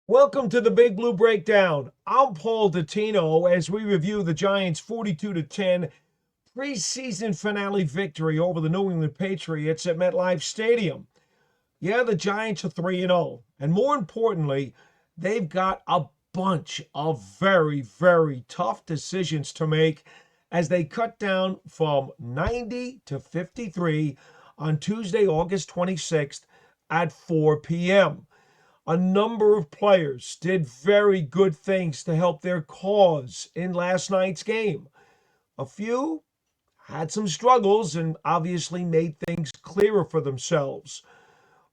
Welcome to the Big Blue Breakdown. I'm Paul Dottino as we review the Giants' 42-10 preseason finale victory over the New England Patriots at MetLife Stadium. Yeah, the Giants are 3-0, and more importantly, they've got a bunch of very, very tough decisions to make as they cut down from 90 to 53 on Tuesday, August 26th at 4 p.m. A number of players did very good things to help their cause in last night's game. A few had some struggles and obviously made things clearer for themselves.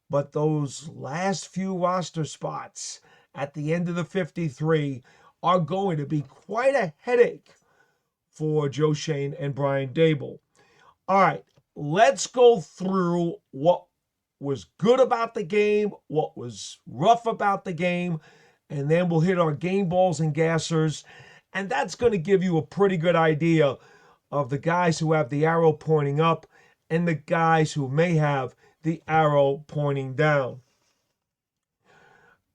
But those last few roster spots at the end of the 53 are going to be quite a headache for Joe Schoen and Brian Daboll. All right, let's go through what was good about the game, what was rough about the game, and then we'll hit our game balls and gassers. And that's going to give you a pretty good idea of the guys who have the arrow pointing up and the guys who may have the arrow pointing down.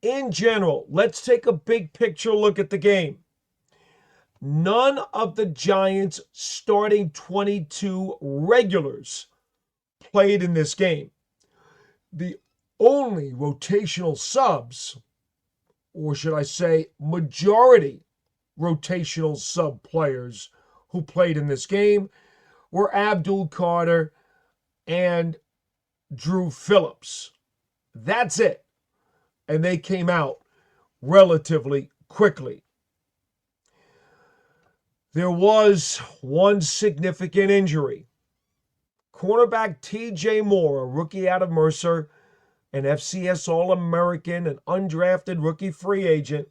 In general, let's take a big picture look at the game. None of the Giants' starting 22 regulars played in this game. The only rotational subs, or should I say majority rotational sub players who played in this game, were Abdul Carter and Drew Phillips. That's it. And they came out relatively quickly. There was one significant injury. Cornerback TJ Moore, a rookie out of Mercer, an FCS All-American, an undrafted rookie free agent,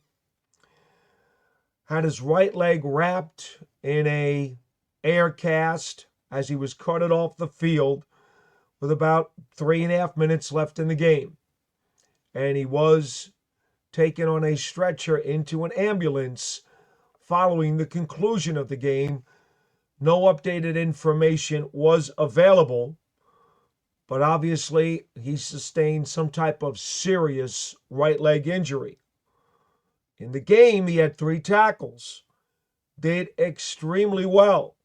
had his right leg wrapped in a air cast as he was carted off the field with about 3.5 minutes left in the game. And he was taken on a stretcher into an ambulance following the conclusion of the game. No updated information was available, but obviously he sustained some type of serious right leg injury. In the game, he had 3 tackles, did extremely well.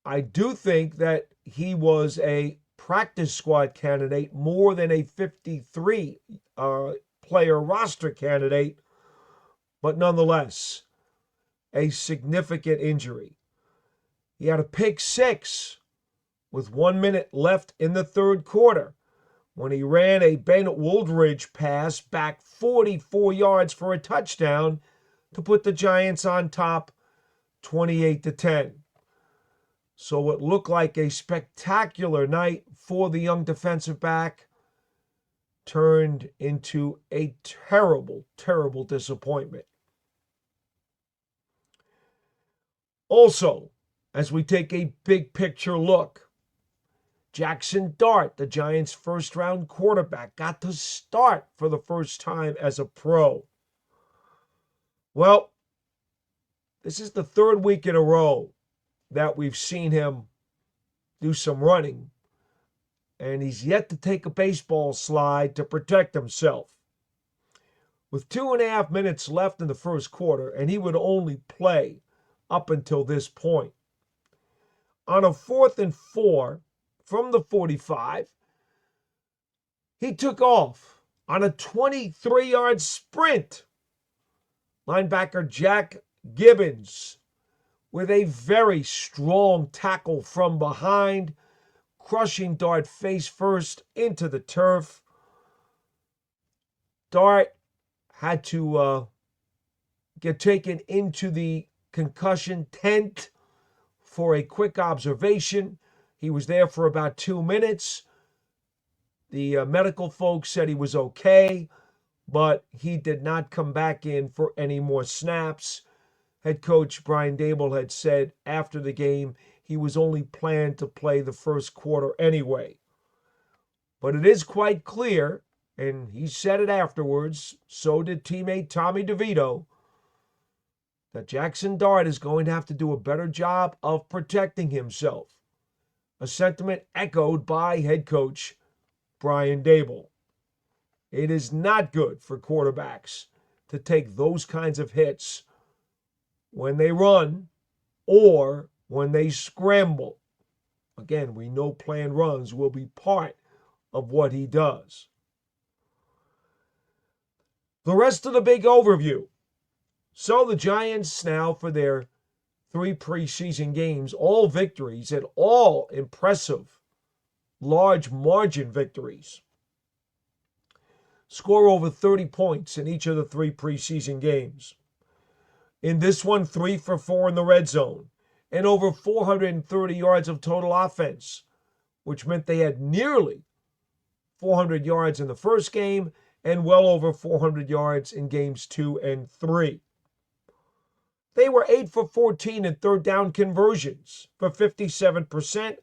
I do think that he was a practice squad candidate more than a 53 player roster candidate, but nonetheless, a significant injury. He had a pick 6 with 1 minute left in the third quarter when he ran a Ben Woldridge pass back 44 yards for a touchdown to put the Giants on top 28-10. So what looked like a spectacular night for the young defensive back turned into a terrible, terrible disappointment. Also, as we take a big picture look, Jackson Dart, the Giants' first-round quarterback, got to start for the first time as a pro. Well, this is the third week in a row that we've seen him do some running, and he's yet to take a baseball slide to protect himself. With 2.5 minutes left in the first quarter, and he would only play up until this point. On a 4th and 4 from the 45, he took off on a 23-yard sprint. Linebacker Jack Gibbons with a very strong tackle from behind, crushing Dart face first into the turf. Dart had to get taken into the concussion tent for a quick observation. He was there for about 2 minutes. The medical folks said he was okay, but he did not come back in for any more snaps. Head coach Brian Daboll had said after the game he was only planned to play the first quarter anyway. But it is quite clear, and he said it afterwards, so did teammate Tommy DeVito, that Jackson Dart is going to have to do a better job of protecting himself, a sentiment echoed by head coach Brian Daboll. It is not good for quarterbacks to take those kinds of hits when they run or when they scramble. Again, we know planned runs will be part of what he does. The rest of the big overview. So the Giants now, for their 3 preseason games, all victories and all impressive, large margin victories. Score over 30 points in each of the 3 preseason games. In this one, 3 for 4 in the red zone and over 430 yards of total offense, which meant they had nearly 400 yards in the first game and well over 400 yards in games 2 and 3. They were 8 for 14 in third down conversions for 57%,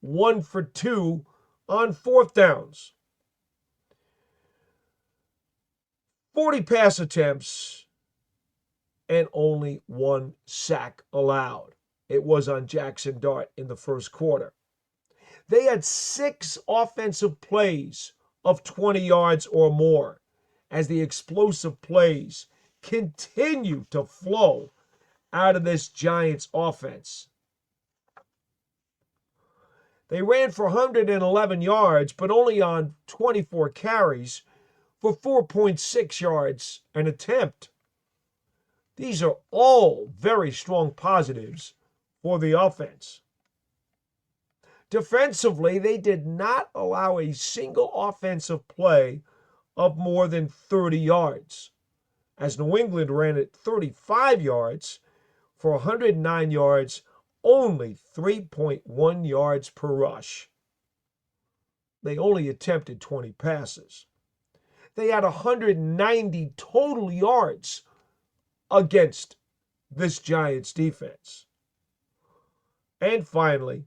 1 for 2 on fourth downs. 40 pass attempts and only 1 sack allowed. It was on Jackson Dart in the first quarter. They had 6 offensive plays of 20 yards or more as the explosive plays continue to flow out of this Giants offense. They ran for 111 yards, but only on 24 carries for 4.6 yards an attempt. These are all very strong positives for the offense. Defensively, they did not allow a single offensive play of more than 30 yards, as New England ran at 35 yards for 109 yards, only 3.1 yards per rush. They only attempted 20 passes. They had 190 total yards against this Giants defense. And finally,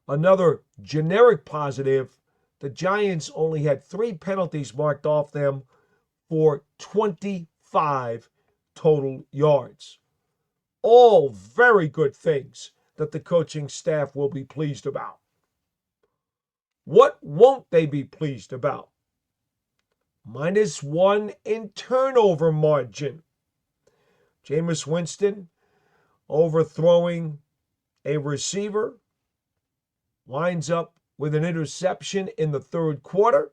another generic positive, the Giants only had 3 penalties marked off them for 25 total yards. All very good things that the coaching staff will be pleased about. What won't they be pleased about? -1 in turnover margin. Jameis Winston overthrowing a receiver, winds up with an interception in the third quarter.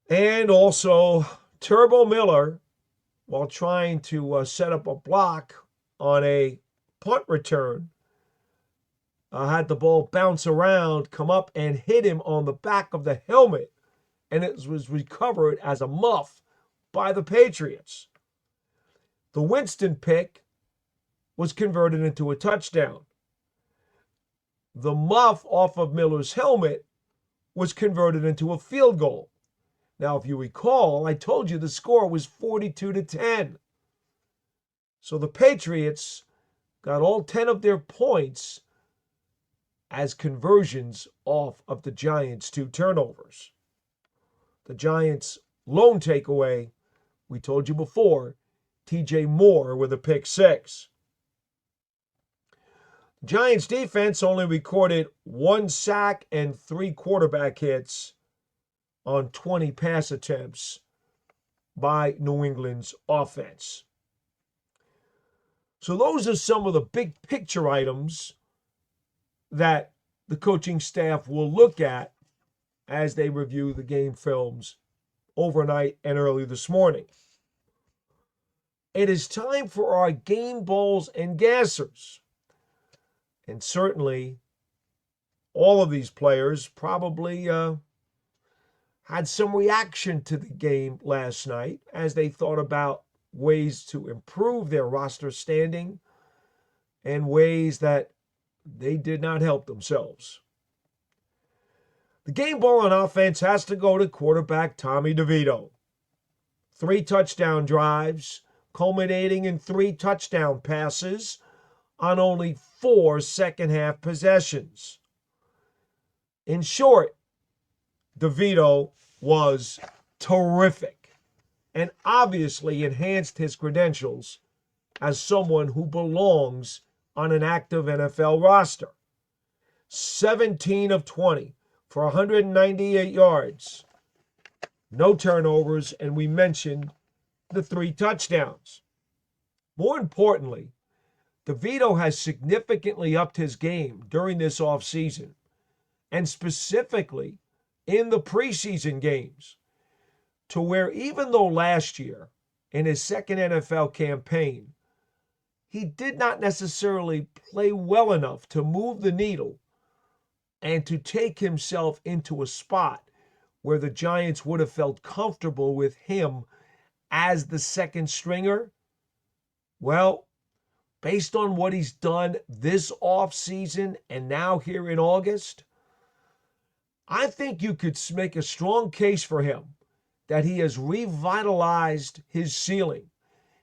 And also Turbo Miller, while trying to set up a block on a punt return, had the ball bounce around, come up and hit him on the back of the helmet, and it was recovered as a muff by the Patriots. The Winston pick was converted into a touchdown. The muff off of Miller's helmet was converted into a field goal. Now, if you recall, I told you the score was 42-10. So the Patriots got all 10 of their points as conversions off of the Giants' 2 turnovers. The Giants' lone takeaway, we told you before, TJ Moore with a pick 6. Giants defense only recorded 1 sack and 3 quarterback hits on 20 pass attempts by New England's offense. So those are some of the big picture items that the coaching staff will look at as they review the game films overnight and early this morning. It is time for our game balls and gassers. And certainly, all of these players probably had some reaction to the game last night as they thought about ways to improve their roster standing and ways that they did not help themselves. The game ball on offense has to go to quarterback Tommy DeVito. 3 touchdown drives, culminating in 3 touchdown passes on only 4 second-half possessions. In short, DeVito was terrific and obviously enhanced his credentials as someone who belongs on an active NFL roster. 17 of 20 for 198 yards, no turnovers, and we mentioned the 3 touchdowns. More importantly, DeVito has significantly upped his game during this offseason, and specifically in the preseason games, to where even though last year, in his second NFL campaign, he did not necessarily play well enough to move the needle and to take himself into a spot where the Giants would have felt comfortable with him as the second stringer. Well, based on what he's done this offseason and now here in August, I think you could make a strong case for him that he has revitalized his ceiling.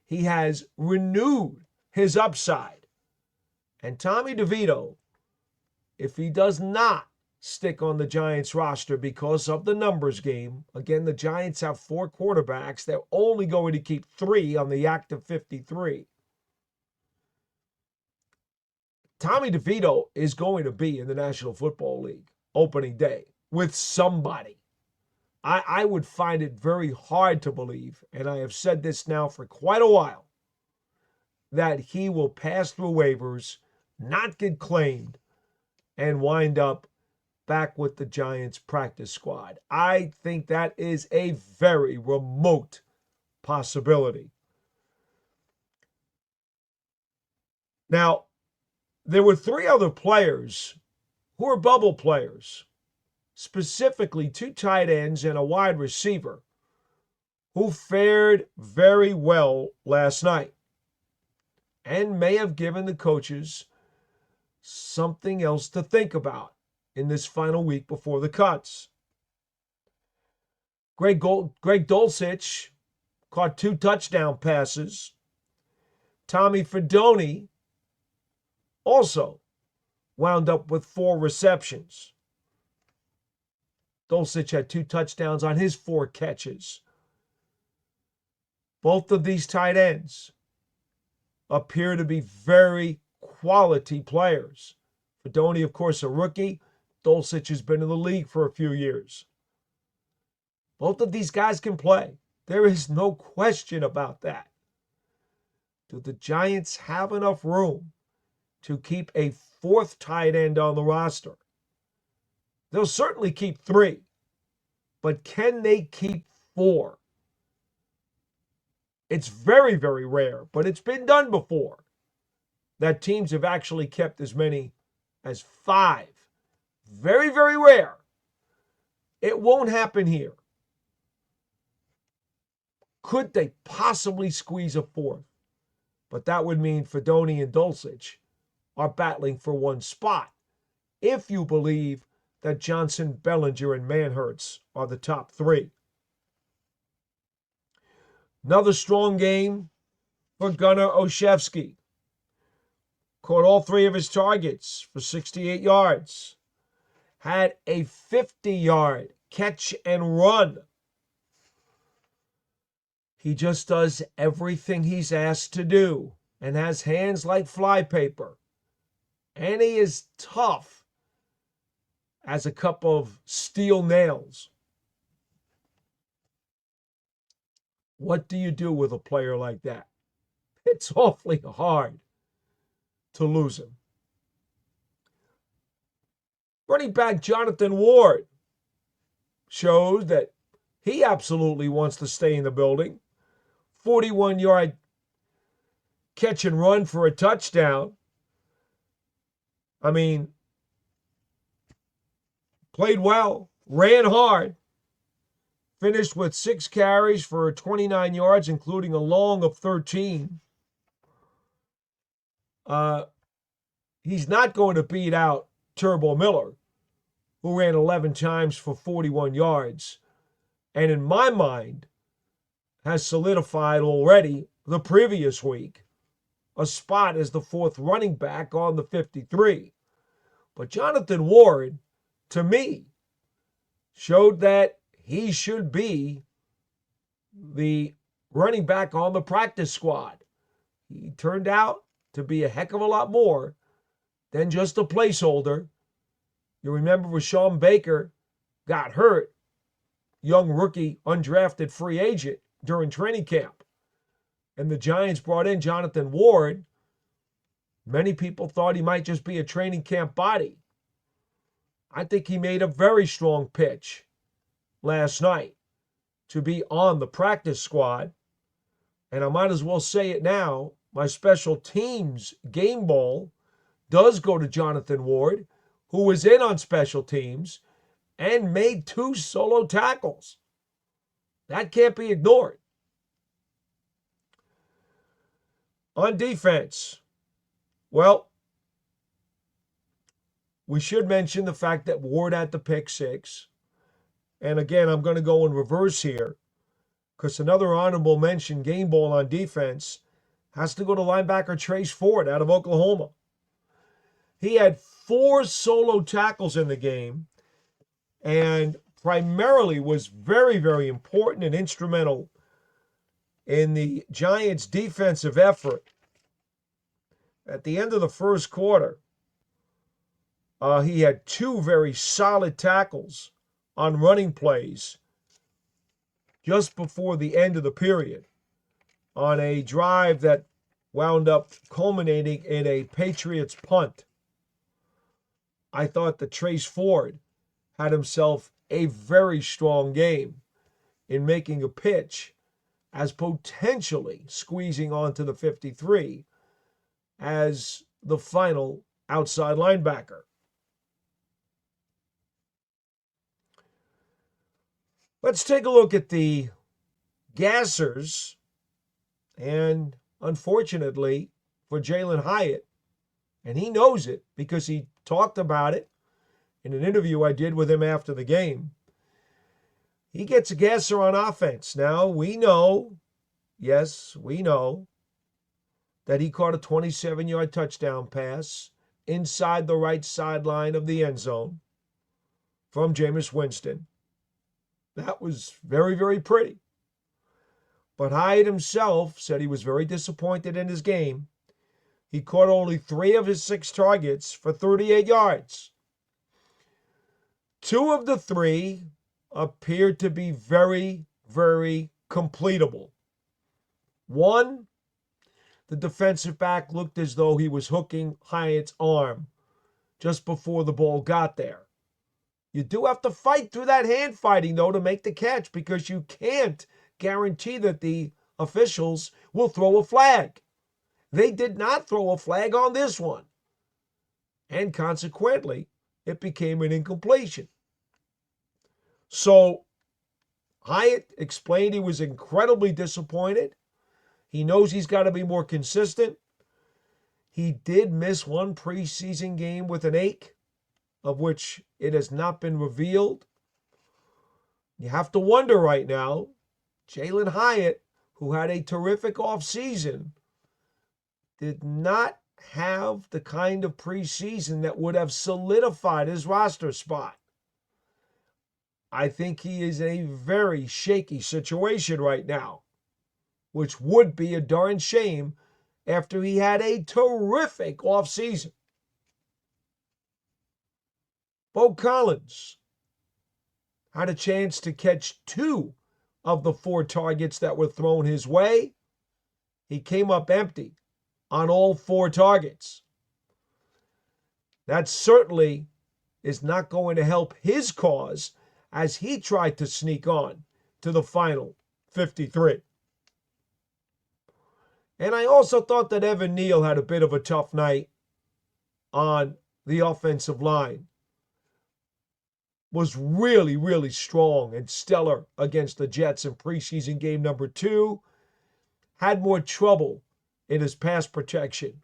He has renewed his upside. And Tommy DeVito, if he does not stick on the Giants roster because of the numbers game, again, the Giants have 4 quarterbacks. They're only going to keep 3 on the active 53. Tommy DeVito is going to be in the National Football League opening day with somebody. I would find it very hard to believe, and I have said this now for quite a while, that he will pass through waivers, not get claimed, and wind up back with the Giants practice squad. I think that is a very remote possibility. Now, there were 3 other players who are bubble players, specifically 2 tight ends and a wide receiver, who fared very well last night and may have given the coaches something else to think about in this final week before the cuts. Greg Dulcich caught 2 touchdown passes. Tommy Fidone also wound up with 4 receptions. Dulcich had 2 touchdowns on his 4 catches. Both of these tight ends appear to be very quality players. Fidone, of course, a rookie. Dulcich has been in the league for a few years. Both of these guys can play. There is no question about that. Do the Giants have enough room to keep a 4th tight end on the roster? They'll certainly keep 3, but can they keep 4? It's very, very rare, but it's been done before that teams have actually kept as many as 5. Very, very rare. It won't happen here. Could they possibly squeeze a 4th? But that would mean Fidone and Dulcich are battling for 1 spot, if you believe that Johnson, Bellinger, and Manhertz are the top 3. Another strong game for Gunnar Olszewski. Caught all 3 of his targets for 68 yards. Had a 50-yard catch and run. He just does everything he's asked to do and has hands like flypaper. And he is tough as a cup of steel nails. What do you do with a player like that? It's awfully hard to lose him. Running back Jonathan Ward shows that he absolutely wants to stay in the building. 41-yard catch and run for a touchdown. I mean, played well, ran hard, finished with 6 carries for 29 yards, including a long of 13. He's not going to beat out Turbo Miller, who ran 11 times for 41 yards, and in my mind has solidified already the previous week a spot as the 4th running back on the 53. But Jonathan Ward, to me, showed that he should be the running back on the practice squad. He turned out to be a heck of a lot more than just a placeholder. You remember with Sean Baker, got hurt, young rookie, undrafted free agent during training camp. And the Giants brought in Jonathan Ward. Many people thought he might just be a training camp body. I think he made a very strong pitch last night to be on the practice squad. And I might as well say it now. My special teams game ball does go to Jonathan Ward, who was in on special teams and made 2 solo tackles. That can't be ignored. On defense, well, we should mention the fact that Ward had the pick 6. And again, I'm going to go in reverse here because another honorable mention game ball on defense has to go to linebacker Trace Ford out of Oklahoma. He had 4 solo tackles in the game and primarily was very, very important and instrumental in the Giants' defensive effort. At the end of the first quarter, he had 2 very solid tackles on running plays just before the end of the period on a drive that wound up culminating in a Patriots punt. I thought that Trace Ford had himself a very strong game in making a pitch as potentially squeezing onto the 53 as the final outside linebacker. Let's take a look at the gassers. And unfortunately for Jalin Hyatt, and he knows it because he talked about it in an interview I did with him after the game, he gets a gasser on offense. Now, we know, yes, we know, that he caught a 27-yard touchdown pass inside the right sideline of the end zone from Jameis Winston. That was very, very pretty. But Hyatt himself said he was very disappointed in his game. He caught only 3 of his 6 targets for 38 yards. 2 of the 3 appeared to be very, very completable. One, the defensive back looked as though he was hooking Hyatt's arm just before the ball got there. You do have to fight through that hand fighting, though, to make the catch because you can't guarantee that the officials will throw a flag. They did not throw a flag on this one. And consequently, it became an incompletion. So Hyatt explained he was incredibly disappointed. He knows he's got to be more consistent. He did miss one preseason game with an ache, of which it has not been revealed. You have to wonder right now, Jalin Hyatt, who had a terrific offseason, did not have the kind of preseason that would have solidified his roster spot. I think he is in a very shaky situation right now, which would be a darn shame after he had a terrific offseason. Bo Collins had a chance to catch 2 of the 4 targets that were thrown his way. He came up empty on all 4 targets. That certainly is not going to help his cause as he tried to sneak on to the final 53. And I also thought that Evan Neal had a bit of a tough night on the offensive line. Was really, really strong and stellar against the Jets in preseason game number 2. Had more trouble in his pass protection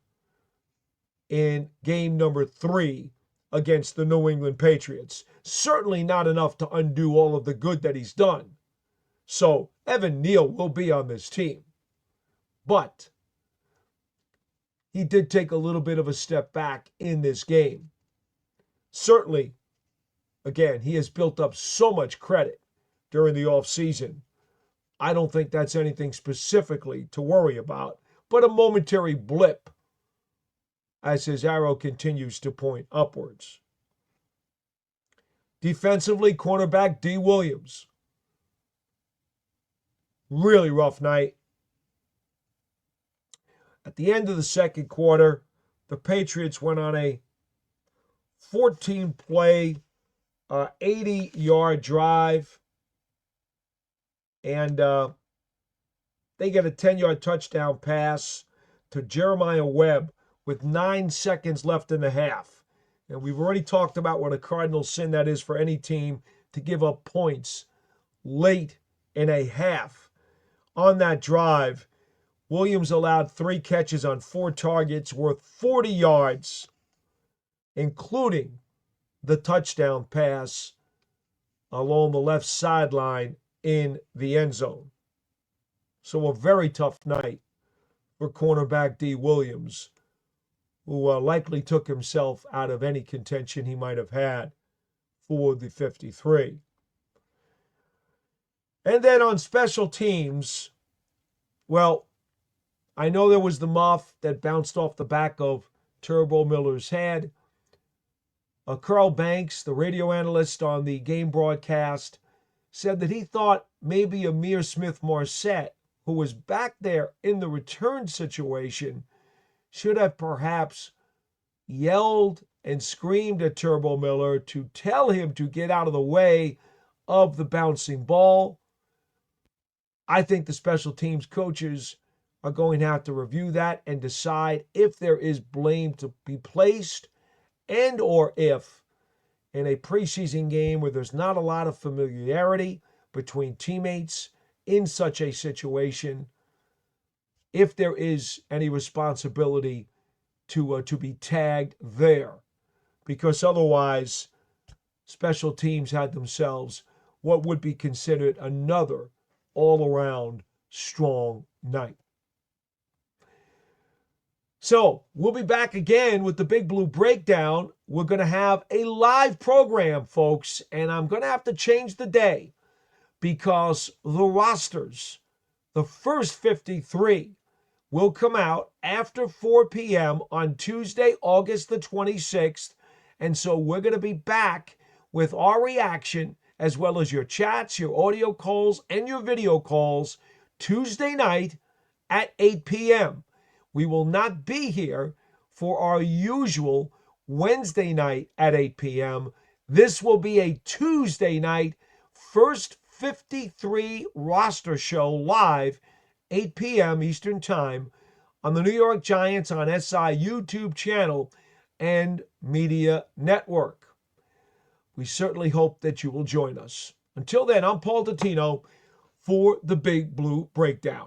in game number 3 against the New England Patriots. Certainly not enough to undo all of the good that he's done. So Evan Neal will be on this team. But he did take a little bit of a step back in this game. Certainly, again, he has built up so much credit during the offseason. I don't think that's anything specifically to worry about, but a momentary blip as his arrow continues to point upwards. Defensively, cornerback D. Williams. Really rough night. At the end of the second quarter, the Patriots went on a 14-play, 80-yard drive, and they get a 10-yard touchdown pass to Jeremiah Webb with 9 seconds left in the half. And we've already talked about what a cardinal sin that is for any team to give up points late in a half. On that drive, Williams allowed 3 catches on 4 targets worth 40 yards, including the touchdown pass along the left sideline in the end zone. So a very tough night for cornerback D. Williams, who likely took himself out of any contention he might have had for the 53. And then on special teams, well, I know there was the muff that bounced off the back of Turbo Miller's head. Carl Banks, the radio analyst on the game broadcast, said that he thought maybe Amir Smith-Marset, who was back there in the return situation, should have perhaps yelled and screamed at Turbo Miller to tell him to get out of the way of the bouncing ball. I think the special teams coaches are going to have to review that and decide if there is blame to be placed, and or if in a preseason game where there's not a lot of familiarity between teammates in such a situation, if there is any responsibility to be tagged there. Because otherwise, special teams had themselves what would be considered another all-around strong night. So we'll be back again with the Big Blue Breakdown. We're going to have a live program, folks, and I'm going to have to change the day because the rosters, the first 53, will come out after 4 p.m. on Tuesday, August the 26th. And so we're going to be back with our reaction as well as your chats, your audio calls, and your video calls Tuesday night at 8 p.m. We will not be here for our usual Wednesday night at 8 p.m. This will be a Tuesday night, first 53 roster show live, 8 p.m. Eastern Time on the New York Giants on SI YouTube channel and media network. We certainly hope that you will join us. Until then, I'm Paul Dottino for the Big Blue Breakdown.